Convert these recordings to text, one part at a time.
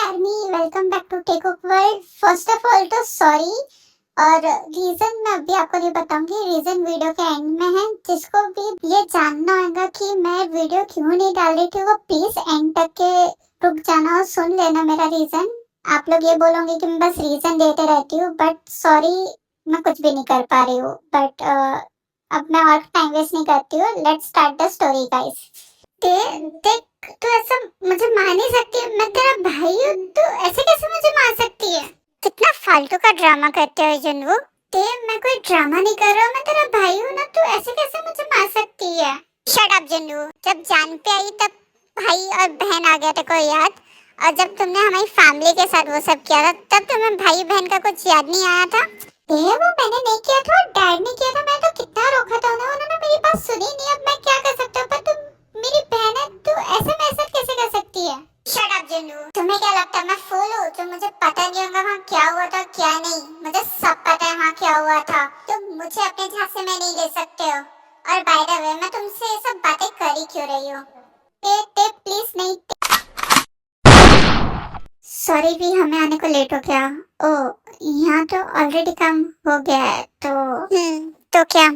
Army, welcome back to tech over world. First of all तो sorry, और reason मैं अभी आपको नहीं बताऊंगी, रीजन वीडियो के एंड में है। जिसको भी ये जानना होगा कि मैं वीडियो क्यों नहीं डाल रही थी, वो प्लीज एंड तक के रुक जाना और सुन लेना मेरा रीजन। आप लोग ये बोलोगे कि मैं बस रीजन देते रहती हूँ, बट सॉरी, मैं कुछ भी नहीं कर पा रही हूँ। बट अब मैं और टाइम वेस्ट नहीं करती हूँ, let's start the story guys. देख, तो ऐसा मुझे मार नहीं सकती, मैं तेरा भाई हूँ, तो ऐसे कैसे मुझे मार सकती है? कितना फालतू का ड्रामा करते हो जनवू। मैं कोई ड्रामा नहीं कर रहा हूँ, मैं तेरा भाई हूँ ना, तो ऐसे कैसे मुझे मार सकती है? शट अप जनवू। जब जान पे आई तब भाई और बहन आ गया तेरे को याद, और जब तुमने हमारी फैमिली के साथ वो सब किया था तब तुम्हें भाई बहन का कुछ याद नहीं आया था? वो मैंने नहीं किया था और डैड ने किया था। मैं तो कितना रोका था उन्होंने मेरी बात सुनी नहीं। अब मैं क्या कर सकता हूँ? पर तुम मेरी बहन है, तो ऐसे मेरे साथ कैसे कर सकती है? Shut up Jinnu. तुम्हें क्या लगता है मैं फूल हूँ जो मुझे पता नहीं होगा वहाँ क्या हुआ था क्या नहीं? मुझे सब पता है वहाँ क्या हुआ था। तुम मुझे अपने झांसे में नहीं ले सकते हो। और बाय द वे, मैं तुमसे ये सब बातें कर ही क्यों रही हूँ? प्लीज नहीं। सॉरी भी, हमें आने को लेट हो गया। ओ, यहाँ तो ऑलरेडी काम हो गया है। तो क्या?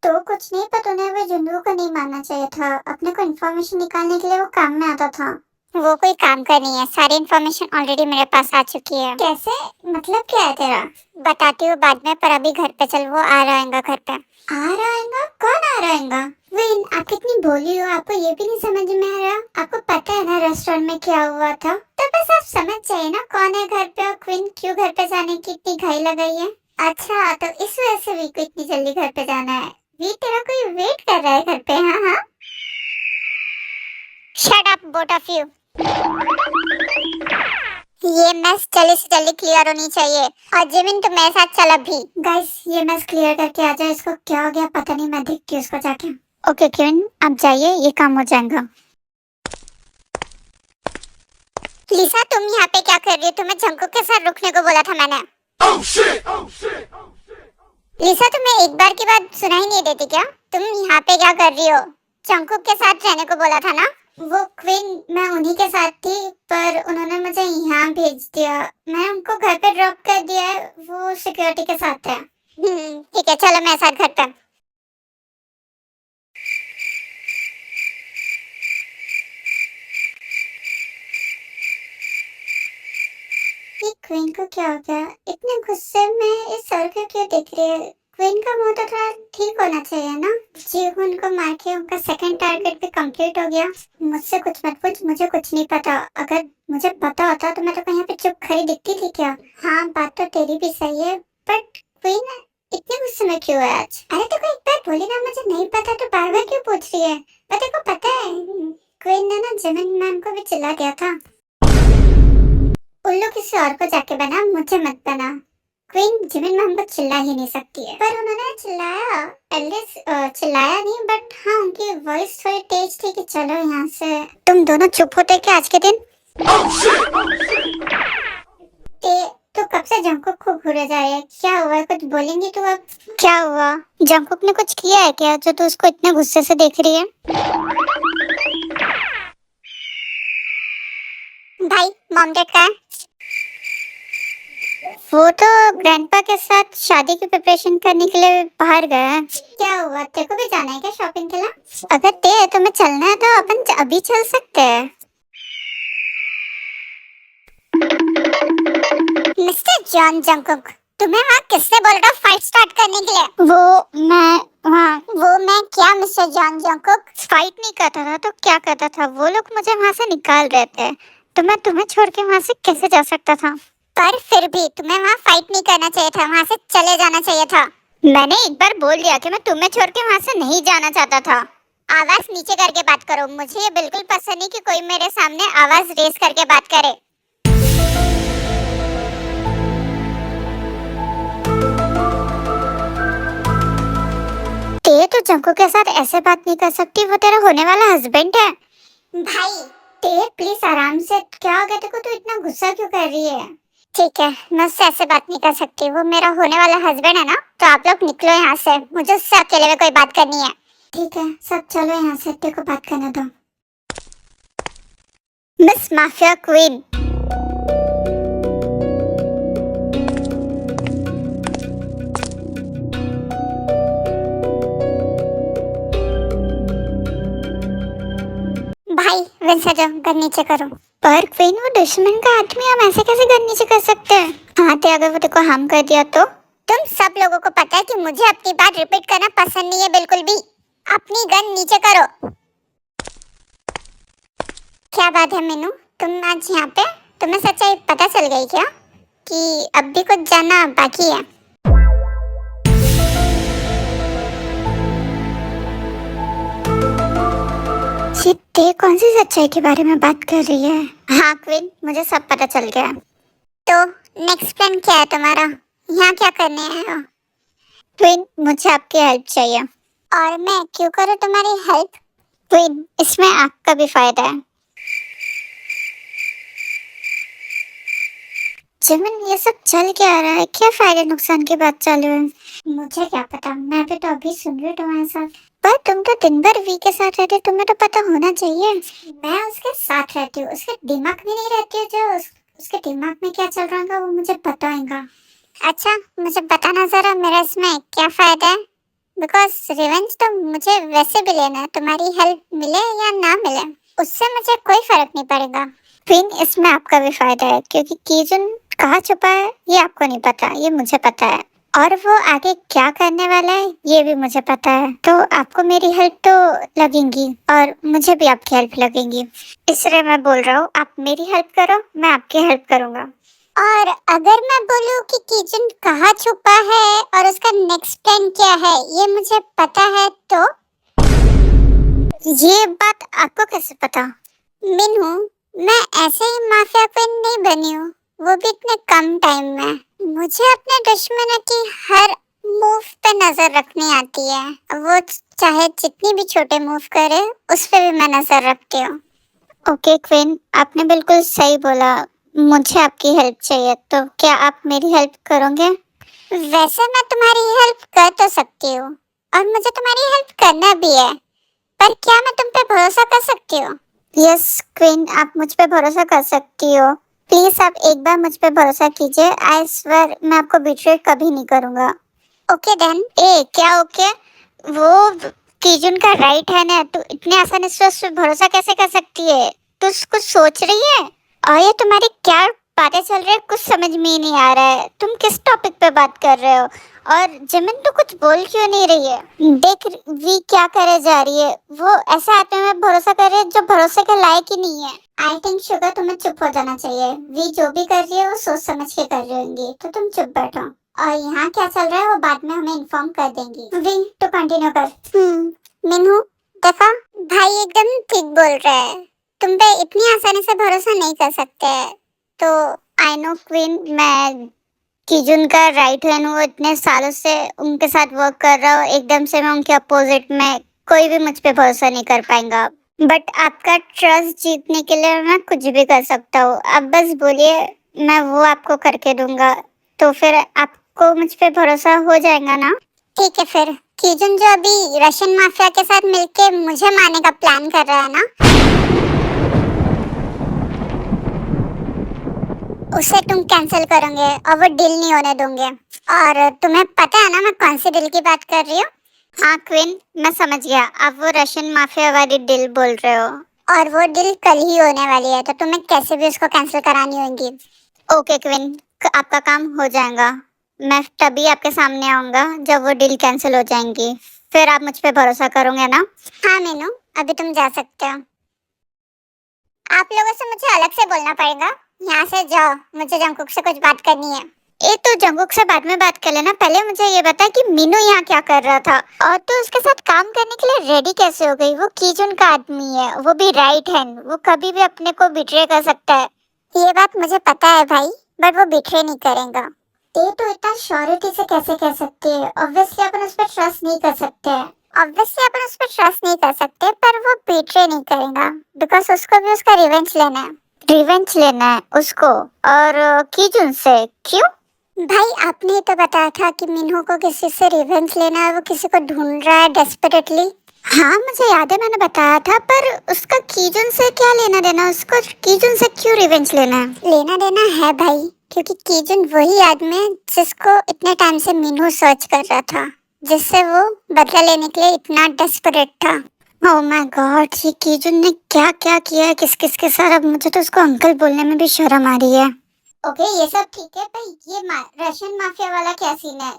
तो कुछ नहीं, पर तूने वो जुन्नू को नहीं मानना चाहिए था। अपने को इन्फॉर्मेशन निकालने के लिए वो काम में आता था। वो कोई काम का नहीं है, सारी इन्फॉर्मेशन ऑलरेडी मेरे पास आ चुकी है। कैसे? मतलब क्या है तेरा? बताती हूँ बाद में, पर अभी घर पे चल, वो आ रहेगा घर पे। आ रहेगा? कौन आ रहेगा? विन, आप कितनी भोली हो, आपको ये भी नहीं समझ में आ रहा? आपको पता है ना रेस्टोरेंट में क्या हुआ था? तो बस आप समझ जाइए ना कौन है घर पे और क्वीन क्यों घर पे जाने की इतनी घाई लगाई है। अच्छा, तो इस वजह से वी को इतनी जल्दी घर पे जाना है। वी, तेरा कोई वेट कर रहा है घर पे? हाँ हाँ। Shut up both of you. ये मैच जल्दी से जल्दी क्लियर होनी चाहिए। और जिमिन, तुम मेरे साथ चल अभी। गाइस, ये मैच क्लियर करके आ जाए। इसको क्या हो गया पता नहीं, मैं देखती हूँ उसको जाके। ओके क्वीन, आप जाइए, ये काम हो जाएगा। लिसा, तुम यहाँ पे क्या कर रही हो? तुम्हें जंकुक के साथ रुकने को बोला था मैंने। Oh shit! Oh shit! लिसा, तुम्हें एक बार की बात सुनाई नहीं देती क्या? तुम यहाँ पे क्या कर रही हो? जंकुक के साथ रहने को बोला था ना? वो क्वीन, मैं उन्हीं के साथ थी, पर उन्होंने मुझे यहाँ भेज दिया। मैं उनको घर पे ड्रॉप कर दिया है, वो सिक्योरिटी के साथ है। ठीक है, चलो मेरे साथ घर पे। क्वीन को क्या हो गया? इतने गुस्से में इस सर को क्यों देख रही है? क्वीन का मुंह तो थोड़ा ठीक होना चाहिए ना? जीहुन को मार के उनका सेकंड टारगेट भी कंप्लीट हो गया। मुझसे कुछ मत पूछ, मुझे कुछ नहीं पता। अगर मुझे पता होता तो मैं तो कहीं पे चुप खड़ी दिखती थी क्या? हाँ, बात तो तेरी भी सही है, बट क्वीन इतने गुस्से में क्यों है आज? अरे तो एक बार बोली ना मुझे नहीं पता, तो बार बार क्यों पूछ रही है? तेरे को पता है क्वीन ने ना जिमिन मैम को भी चिल्ला दिया था। उल्लू किसी और को जाके बना, मुझे मत बना। क्वीन जिमिन मैम को चिल्ला ही नहीं सकती है। पर उन्होंने चिल्लाया, एटलीस्ट चिल्लाया नहीं, बट हाँ उनकी वॉइस थोड़ी तेज थी कि चलो यहाँ से। तुम दोनों चुप होते क्या आज के दिन? तो कब से जंकुक को घूरे जा रही है? क्या हुआ? कुछ बोलेंगी तू अब? क्या हुआ? जंकुक ने कुछ किया है क्या जो तू उसको इतने गुस्से से देख रही है? भाई, मॉम डैड कहाँ है? वो तो ग्रैंडपा के साथ शादी की प्रिपरेशन करने के लिए बाहर गए हैं। क्या हुआ? तेरे को भी जाना है क्या शॉपिंग के लिए? अगर तुम्हें चलना है तो अपन अभी चल सकते हैं। मिस्टर जॉन जंकुक, तुम्हें वहाँ किसने बोला फाइट स्टार्ट करने के लिए? वो मैं क्या मिस्टर जॉन जंकुक? फाइट नहीं करता था तो क्या करता था? वो लोग मुझे वहाँ से निकाल रहे थे, तो मैं तुम्हें छोड़ के वहाँ से कैसे जा सकता था? पर फिर भी तुम्हें वहाँ फाइट नहीं करना चाहिए था, वहाँ से चले जाना चाहिए था। मैंने एक बार बोल दिया कि मैं तुम्हें छोड़ के वहाँ से नहीं जाना चाहता था। आवाज नीचे करके बात करो, मुझे ये बिल्कुल पसंद नहीं कि कोई मेरे सामने आवाज रेस करके बात करे। तो जंकुक के साथ ऐसे बात नहीं कर सकती, वो तेरा होने वाला हस्बैंड है। भाई प्लीज आराम से। क्या हो गया तेरे को? तू इतना गुस्सा क्यों कर रही है? ठीक है, मैं उससे ऐसे बात नहीं कर सकती, वो मेरा होने वाला हस्बैंड है ना। तो आप लोग निकलो यहाँ से, मुझे उससे अकेले में कोई बात करनी है। ठीक है, सब चलो यहाँ से, तेरे को बात करने दो। मिस माफिया क्वीन, रिवेंज से जाओ, गन नीचे करो। पर क्वीन वो दुश्मन का आदमी, हम ऐसे कैसे गन नीचे कर सकते हैं? हाँ तो अगर वो देखो हार्म कर दिया तो? तुम सब लोगों को पता है कि मुझे अपनी बात रिपीट करना पसंद नहीं है बिल्कुल भी। अपनी गन नीचे करो। क्या बात है मीनू, तुम आज यहाँ पे? तुम्हें सच्चाई पता चल गई क्या कि अब भी कुछ जानना बाकी है? ये कौन सी सच्चाई के बारे में बात कर रही है? हाँ क्वीन, मुझे सब पता चल गया। तो नेक्स्ट प्लान क्या है तुम्हारा? यहाँ क्या करने आए हो? क्वीन, मुझे आपकी हेल्प चाहिए। और मैं क्यों करूँ तुम्हारी हेल्प? क्वीन, इसमें आपका भी फायदा है। जिमिन, ये सब चल क्या रहा है? क्या फायदे नुकसान की बात चालू है? मुझे क्या पता, मैं भी तो अभी सुन रही हूँ तुम्हारे साथ। पर तुम तो दिन भर वी के साथ रहते, तुम्हें तो पता होना चाहिए। मैं उसके साथ रहती हूँ, उसके दिमाग में नहीं रहती हूँ। जो उसके दिमाग में क्या चल रहा है वो मुझे बताएगा। अच्छा, मुझे बताना जरा, मेरा इसमें क्या फायदा है? बिकॉज रिवेंज तो मुझे वैसे भी लेना है, तुम्हारी हेल्प मिले या ना मिले उससे मुझे कोई फर्क नहीं पड़ेगा। क्वीन, इसमें आपका भी फायदा है क्योंकि कीजुन कहाँ छुपा है ये आपको नहीं पता, ये मुझे पता है। और वो आगे क्या करने वाला है ये भी मुझे पता है। तो आपको मेरी हेल्प तो लगेगी और मुझे भी आपकी हेल्प लगेगी, इसलिए मैं बोल रहा हूँ आप मेरी हेल्प करो, मैं आपकी हेल्प करूँगा। और अगर मैं बोलूँ कि कीजुन कहाँ छुपा है और उसका नेक्स्ट प्लान क्या है ये मुझे पता है तो? ये बात आपको कैसे पता? मिनू, मैं ऐसे ही माफिया क्वीन नहीं बनी हूँ, वो भी इतने कम टाइम में। मुझे अपने दुश्मनों की हर मूव पे नजर रखनी आती है, वो चाहे जितनी भी छोटे मूव करे उस पे भी मैं नजर रखती हूँ। ओके क्वीन, आपने बिल्कुल सही बोला, मुझे आपकी हेल्प चाहिए, तो क्या आप मेरी हेल्प करोगे? वैसे मैं तुम्हारी हेल्प कर तो सकती हूँ और मुझे तुम्हारी हेल्प करना भी है, पर क्या मैं तुम पे भरोसा कर सकती हूँ? यस क्वीन, आप मुझ पे भरोसा कर सकती हो। प्लीज आप एक बार मुझ पे भरोसा कीजिए। आई स्वेयर मैं आपको बिट्रे कभी नहीं करूँगा। Okay then. ए क्या ओके? वो कीजुन का राइट है ना, तू इतने आसानी से उस पे भरोसा कैसे कर सकती है? तू कुछ सोच रही है? और ये तुम्हारी क्या बातें चल रही है, कुछ समझ में ही नहीं आ रहा है। तुम किस टॉपिक पे बात कर रहे हो? और जिमिन तो कुछ बोल क्यों नहीं रही है? देख वी क्या करे जा रही है, वो ऐसे आदमी में भरोसा कर रही है जो भरोसे के लायक ही नहीं है। आई थिंक शुगर तुम्हें चुप हो जाना चाहिए। वी जो भी कर रही है वो सोच समझ के कर रही होंगी, तो तुम चुप बैठो और यहाँ क्या चल रहा है वो बाद में हमें इन्फॉर्म कर देंगी। वी तो कंटिन्यू कर। मिनू देखा, भाई एकदम ठीक बोल रहे हैं, तुम पे इतनी आसानी से भरोसा नहीं कर सकते। तो आई नो क्वीन, मैं कीजुन का राइट हैंड, वो इतने सालों से उनके साथ वर्क कर रहा हूँ, एकदम से मैं उनके अपोजिट में, कोई भी मुझ पे भरोसा नहीं कर पाएगा। बट आपका ट्रस्ट जीतने के लिए मैं कुछ भी कर सकता हूँ। आप बस बोलिए, मैं वो आपको करके दूंगा, तो फिर आपको मुझ पे भरोसा हो जाएगा ना? ठीक है फिर, कीजुन जो अभी रशियन माफिया के साथ मिलके मुझे मारने का प्लान कर रहा है ना, उसे तुम कैंसिल करोगे और वो डील नहीं होने दोगे। और तुम्हें पता है ना मैं कौन सी डील की बात कर रही हूँ? हाँ क्वीन, मैं समझ गया, आप वो रशियन माफिया वाली डील बोल रहे हो। और वो डील कल ही होने वाली है, तो तुम्हें कैसे भी उसको कैंसिल करानी होगी। ओके क्वीन, आपका काम हो जाएगा। मैं तभी आपके सामने आऊंगा जब वो डील कैंसिल हो जाएंगी, फिर आप मुझ पे भरोसा करोगे ना? हाँ मीनू, अभी तुम जा सकते हो। आप लोगों से मुझे अलग से बोलना पड़ेगा, यहाँ से जाओ, मुझे जंगकुक से कुछ बात करनी है। ए तो जंगकुक से बाद में बात कर लेना, पहले मुझे ये बता कि मीनू यहाँ क्या कर रहा था और तू उसके साथ काम करने के लिए रेडी कैसे हो गई? वो कीजुन का आदमी है, वो भी राइट हैंड, वो कभी भी अपने को बिट्रे कर सकता है। ये बात मुझे पता है भाई, बट वो बिट्रे नहीं करेगा। ये तो इतना श्योरिटी से कैसे कह सकते हैं? ऑब्वियसली अपन उस पर ट्रस्ट नहीं कर सकते हैं। ऑब्वियसली अपन उस पर ट्रस्ट नहीं कर सकते, पर वो बिट्रे नहीं करेगा बिकॉज उसको भी उसका रिवेंज लेना है। रिवेंज लेना है उसको और कीजुन से? क्यों? भाई आपने ही तो बताया था कि मिन्हो को किसी से रिवेंज लेना है, वो किसी को ढूंढ रहा है डेस्परेटली। हाँ मुझे याद है, मैंने बताया था, पर उसका कीजुन से क्या लेना देना? उसको कीजुन से क्यों रिवेंज लेना है? लेना देना है भाई, क्योंकि कीजुन वही आदमी है जिसको इतने टाइम से मिन्हो सर्च कर रहा था, जिससे वो बदला लेने के लिए इतना डेस्परेट था। ओह माय गॉड, ये कीजुन ने क्या क्या किया है किस किस के साथ। अब मुझे तो उसको अंकल बोलने में भी शर्म आ रही है। ओके ये सब ठीक है भाई, ये रशियन माफिया वाला क्या सीन है?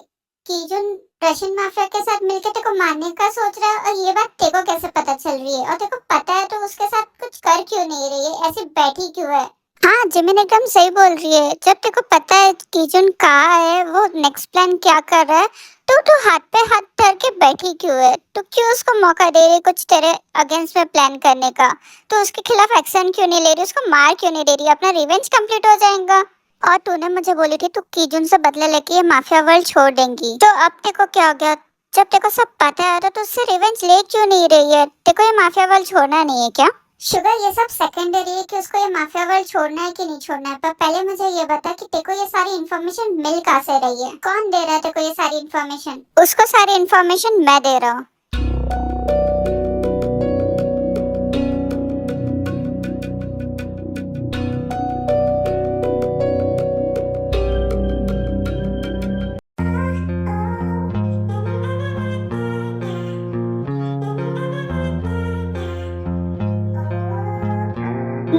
कीजुन रशियन माफिया के साथ मिलके तेरे को मारने का सोच रहा है, और ये बात तेरे को कैसे पता चल रही है? और तेरे को पता है तो उसके साथ कुछ कर क्यों नहीं रही है, ऐसी बैठी क्यों है? हाँ जिमिन एकदम सही बोल रही है। जब तेरे को पता है कीजुन कहाँ है, वो नेक्स्ट प्लान क्या कर रहा है, तो तू हाथ पे हाथ धर के बैठी क्यों है? तू क्यों उसको मौका दे रही है कुछ तेरे अगेंस्ट में प्लान करने का? तो उसके खिलाफ एक्शन क्यों नहीं ले रही, उसको मार क्यों नहीं दे रही? अपना रिवेंज कंप्लीट हो जाएगा। और तूने मुझे बोली थी तू कीजुन से बदला लेके ये माफिया वर्ल्ड छोड़ देंगी, तो अब तेरे को क्या हो गया? जब तेरे को सब पता है तो उससे रिवेंज ले क्यों नहीं रही है? तेरे को ये माफिया वर्ल्ड छोड़ना नहीं है क्या? शुगर ये सब सेकेंडरी है कि उसको ये माफिया वर्ल्ड छोड़ना है कि नहीं छोड़ना है, पर पहले मुझे ये बता कि तेरे को ये सारी इन्फॉर्मेशन मिल कहाँ से रही है? कौन दे रहा है तेरे को ये सारी इन्फॉर्मेशन? उसको सारी इन्फॉर्मेशन मैं दे रहा हूँ।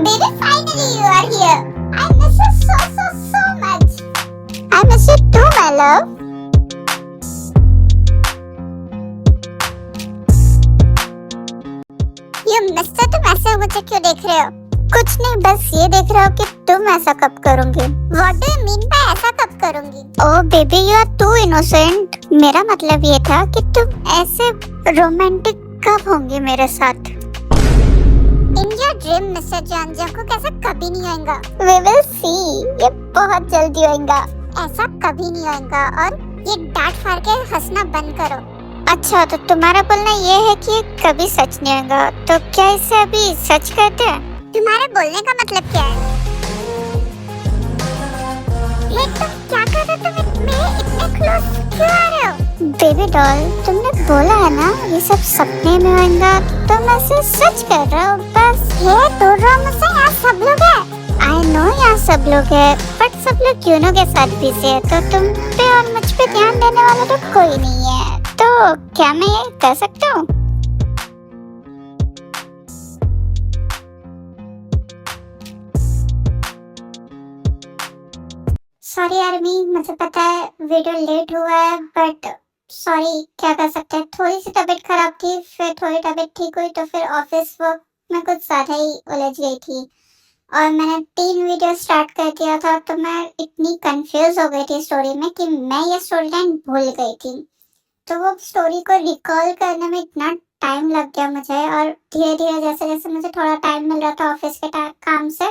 Baby, finally you are here. I miss you so much. I miss you too, my love. You mister, तुम ऐसे मुझे क्यों देख रहे हो? कुछ नहीं, बस ये देख रहे हो कि तुम ऐसा कब करोगी। What do you mean by ऐसा कब करूंगी? Oh baby, you are too innocent. मेरा मतलब ये था कि तुम ऐसे रोमांटिक कब होंगी मेरे साथ? In your dream, Mr. John, को कैसा कभी नहीं होएगा। We will see. ये बहुत जल्दी होएगा। ऐसा कभी नहीं होएगा, और ये डांट फाड़ के हंसना बंद करो। अच्छा, तो तुम्हारा बोलना ये है कि ये कभी सच नहीं होगा, तो क्या इसे अभी सच करते हैं? तुम्हारे बोलने का मतलब क्या है? ये तुम क्या कर रहे हो? तुम मेरे इतने क्लोज क्यों आ रहे हो? बेबी डॉल, तुमने बोला है ना ये सब सपने में होगा, तो मैं इसे सच कर रहा हूँ बस। ये दूर रहो मुझसे, यहाँ सब लोग हैं। I know यहाँ सब लोग हैं, बट सब लोग यूनो के साथ बिजी है, तो तुम पे और मुझ पे ध्यान देने वाला तो कोई नहीं है। तो क्या मैं ये कर सकता हूँ? सॉरी आर्मी, मुझे पता है वीडियो लेट हुआ है, बट सॉरी, क्या कर सकते हैं। थोड़ी सी तबीयत खराब थी, फिर थोड़ी तबीयत ठीक हुई, तो फिर ऑफिस वर्क में कुछ ज्यादा ही उलझ गई थी, और मैंने 3 वीडियो स्टार्ट कर दिया था, तो मैं इतनी कंफ्यूज हो गई थी स्टोरी में कि मैं ये स्टोरी लाइन भूल गई थी। तो वो स्टोरी को रिकॉल करने में इतना टाइम लग गया मुझे, और धीरे धीरे जैसे जैसे मुझे थोड़ा टाइम मिल रहा था ऑफिस के काम से,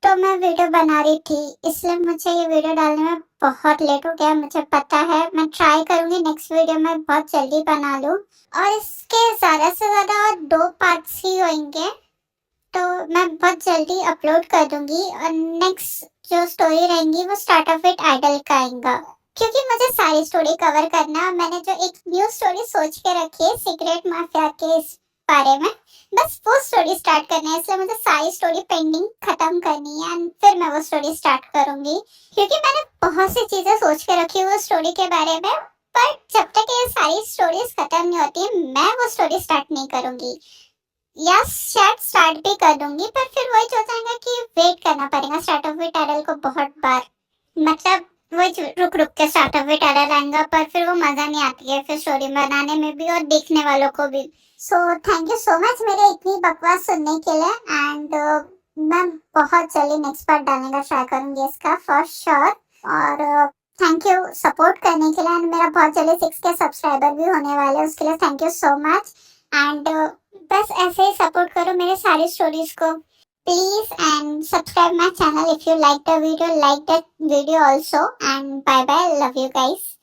तो मैं वीडियो बना रही थी, इसलिए मुझे ये वीडियो डालने में बहुत लेट हो गया। मुझे पता है, मैं ट्राई करूंगी नेक्स्ट वीडियो में बहुत जल्दी बना लूं, और इसके ज्यादा से ज्यादा और 2 पार्ट्स ही होंगे, तो मैं बहुत जल्दी अपलोड कर दूंगी। और नेक्स्ट जो स्टोरी रहेंगी वो स्टार्ट ऑफ विद आइडल का आएगा, क्योंकि मुझे सारी स्टोरी कवर करना है। मैंने जो एक न्यू स्टोरी सोच के रखी है सीक्रेट माफिया के इस बारे में, बस वो स्टोरी स्टार्ट करनी है, इसलिए मुझे सारी स्टोरी पेंडिंग खत्म करनी है, एंड फिर मैं वो स्टोरी स्टार्ट करूंगी, क्योंकि मैंने बहुत सी चीजें सोच के रखी है वो स्टोरी के बारे में, पर जब तक ये सारी स्टोरीज खत्म नहीं होती मैं वो स्टोरी स्टार्ट नहीं करूंगी, या शायद स्टार्ट भी कर दूंगी, पर फिर वही हो जाएगा कि वेट करना पड़ेगा स्टार्ट ऑफ विद आइडल को बहुत बार, मतलब वही रुक रुक के स्टार्ट ऑफ विद आइडल आएगा, पर फिर वो मजा नहीं आती है फिर स्टोरी बनाने में भी और देखने वालों को भी। So thank you so much मेरे इतनी बकवास सुनने के लिए, एंड मैं बहुत जल्दी नेक्स्ट पार्ट डालने का ट्राई करूंगी इसका फॉर श्योर। और थैंक यू सपोर्ट करने के लिए, एंड मेरा बहुत जल्दी 6K सब्सक्राइबर भी होने वाले हैं, उसके लिए thank you so much. And बस ऐसे ही सपोर्ट करो मेरे सारी स्टोरीज को please, and subscribe my channel if you like the video also, and bye bye, love you guys.